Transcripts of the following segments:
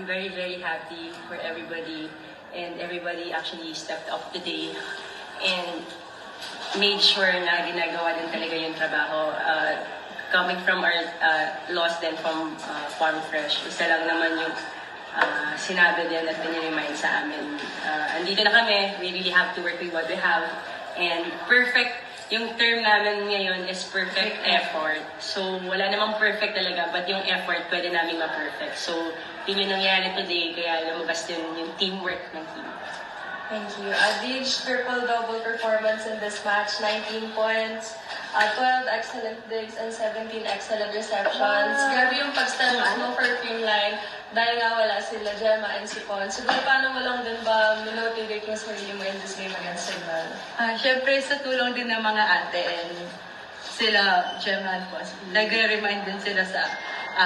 I'm very, very happy for everybody, and everybody actually stepped up today and made sure na ginagawa din talaga yung trabaho. Coming from our loss then from Farm Fresh, isa lang naman yung sinabi din at piniremind sa amin. Andito na kami, we really have to work with what we have. And perfect, yung term namin ngayon is perfect effort. So wala namang perfect talaga, but yung effort pwede namin ma-perfect. So yun yung nangyari today, kaya lumabas din yung teamwork ng team. Thank you. Dij, triple-double performance in this match, 19 points, 12 excellent digs, and 17 excellent receptions. Grabe yung pag-stand mo for cream line dahil nga wala sila Gemma and si Paul. Siguro paano mo lang din ba motivate yung sarili mo in this game against Signal? Siyempre sa tulong din ng mga ate and sila Gemma and Paul. Nagre-remind din sila sa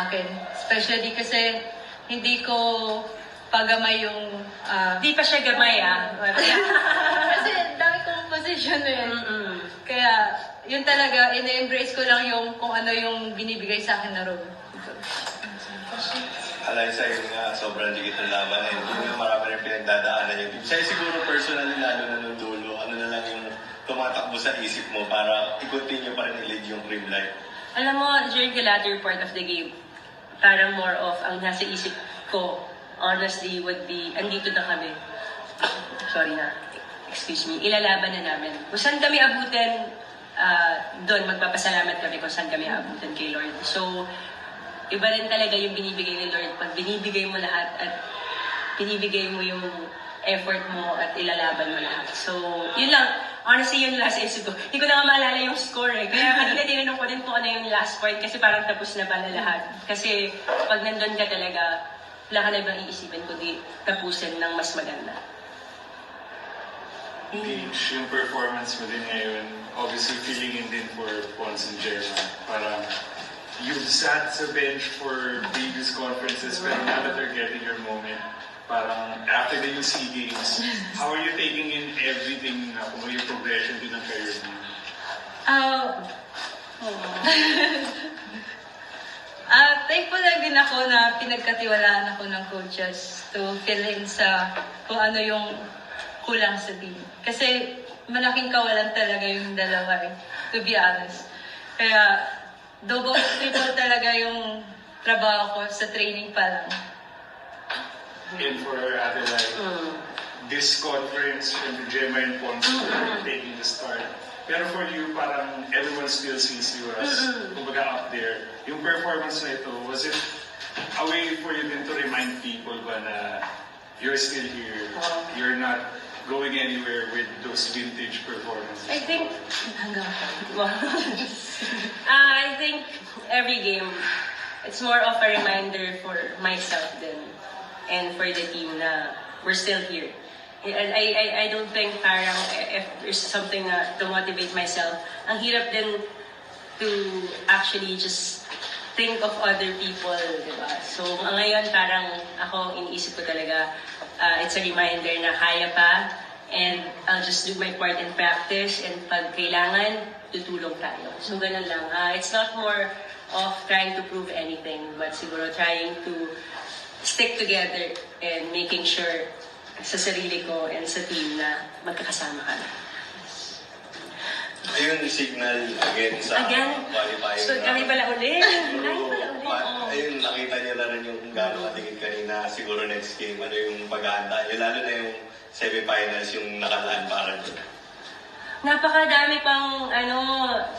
akin. Especially kasi hindi ko pagamay yung... Di pa siya gamay, Kasi dami kong position eh. Kaya yun talaga, ina-embrace ko lang yung kung ano yung binibigay sa akin na role. Alaysa, yun nga, sobrang ligit ng laban. Yun yung marami rin pinagdadaanan yung team. Sa'yo siguro personally, lalo na nung dulo, ano na lang yung tumatakbo sa isip mo para i-continue pa rin i-lead yung cream line? Alam mo, during the latter part of the game, parang more of ang nasa isip ko, honestly, would be, andito na kami. Sorry na. Excuse me. Ilalaban na namin. Kung saan kami abutin, doon magpapasalamat kami kung saan kami abutin kay Lord. So, iba rin talaga yung binibigay ni Lord. Pag binibigay mo lahat at binibigay mo yung effort mo at ilalaban mo lahat. So, yun lang. Honestly, yun last isip ko. Hindi ko na nga maalala yung score eh. Kaya kanina tinanong ko din po ano yung last part kasi parang tapos na pala lahat. Kasi pag nandun ka talaga, wala ka na ibang iisipin kundi tapusin ng mas maganda. Gauge yung performance mo din ngayon, obviously filling in din for Pons and Gemma. Parang you've sat sa bench for previous conferences, pero now that they're getting your moment, parang after the UC games, how are you taking in everything na kung yung progression din ng career mo? Thankful lang din ako na pinagkatiwalaan ako ng coaches to fill in sa kung ano yung kulang sa team. Kasi malaking kawalan talaga yung dalawa eh, to be honest. Kaya double, triple talaga yung trabaho ko sa training pa lang. And for Adelaide, this conference and the Gemma and Pons taking the start. Pero for you, parang everyone still sees you as, kumbaga up there. Yung performance na ito, was it a way for you din to remind people ba na you're still here, you're not going anywhere with those vintage performances? I think, I think every game, it's more of a reminder for myself then and for the team na we're still here. And I don't think parang if there's something na to motivate myself, ang hirap din to actually just think of other people, di ba? So ngayon parang ako iniisip ko talaga, it's a reminder na kaya pa, and I'll just do my part in practice, and pag kailangan, tutulong tayo. So ganun lang. It's not more of trying to prove anything, but siguro trying to stick together and making sure sa sarili ko and sa team na magkakasama ka na. Ayun, signal again sa qualifying. So kami pala ulit. Ayun, nakita niyo na rin yung kung gaano katingin kanina. Siguro next game, ano yung paghahanda niyo. Lalo na yung semifinals yung nakalaan para doon. Napakadami pang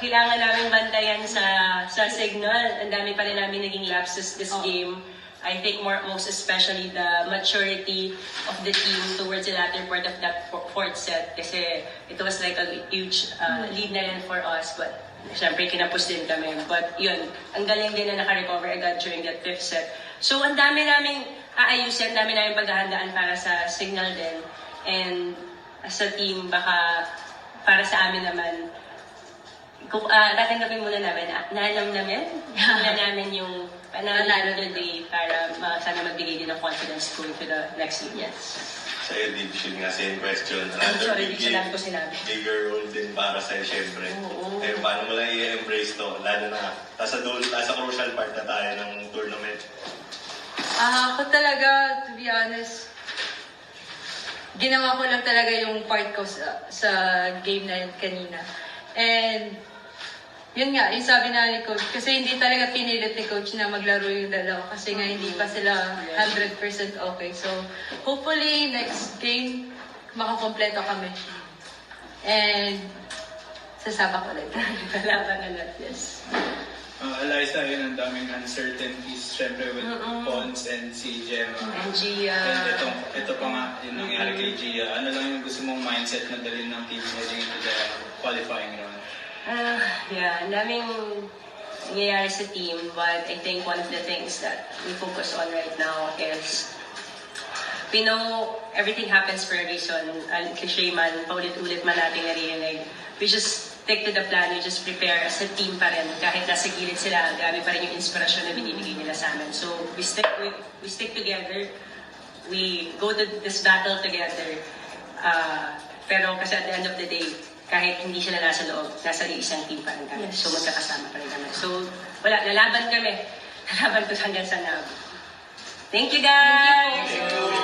kailangan namin bantayan sa Signal. Ang dami pa rin namin naging lapses this game. I think most especially the maturity of the team towards the latter part of that fourth set. Kasi it was like a huge lead na rin for us. But syempre kinapos din kami. But yun, ang galing din na naka-recover agad during that fifth set. So ang dami naming aayusin, ang dami naming paghahandaan para sa Signal din. And sa team, baka para sa amin naman, kung tatanggapin muna namin, naalam namin yung panalo today para sana magbigay din ng confidence going to the next game. Yes. Sa'yo, Dij, yun nga, same question. I'm sorry, di sinabi ko sinabi. Bigger role din para sa'yo, syempre. Eh, paano mo lang i-embrace to? Lalo na, nasa crucial part na tayo ng tournament. Ako talaga, to be honest, ginawa ko lang talaga yung part ko sa game na yun kanina. And yun nga, yung sabi na ni Coach, kasi hindi talaga pinilit ni Coach na maglaro yung dalawa kasi nga hindi pa sila 100% okay. So, hopefully, next game, makakompleto kami. And, sasabak ulit. Laban ulit, yes. Eliza, yun ang daming uncertainties, syempre with Pons and si Gemma. And Gia. And ito pa nga, yung nangyari kay Gia. Ano lang yung gusto mong mindset na dalhin ng team heading into the qualifying round? Yeah, ang daming nangyayari sa team, but I think one of the things that we focus on right now is we know everything happens for a reason. Cliche man, paulit-ulit man natin narinig. We just stick to the plan, we just prepare as a team pa rin. Kahit nasa gilid sila, grabe pa rin yung inspirasyon na binibigay nila sa amin. So we stick together, we go to this battle together. Pero kasi at the end of the day, kahit hindi sila nasa loob, nasa isang team pa rin kami. So magkakasama pa rin kami. So wala, lalaban kami. Lalaban ko hanggang sa nab. Thank you guys! Thank you.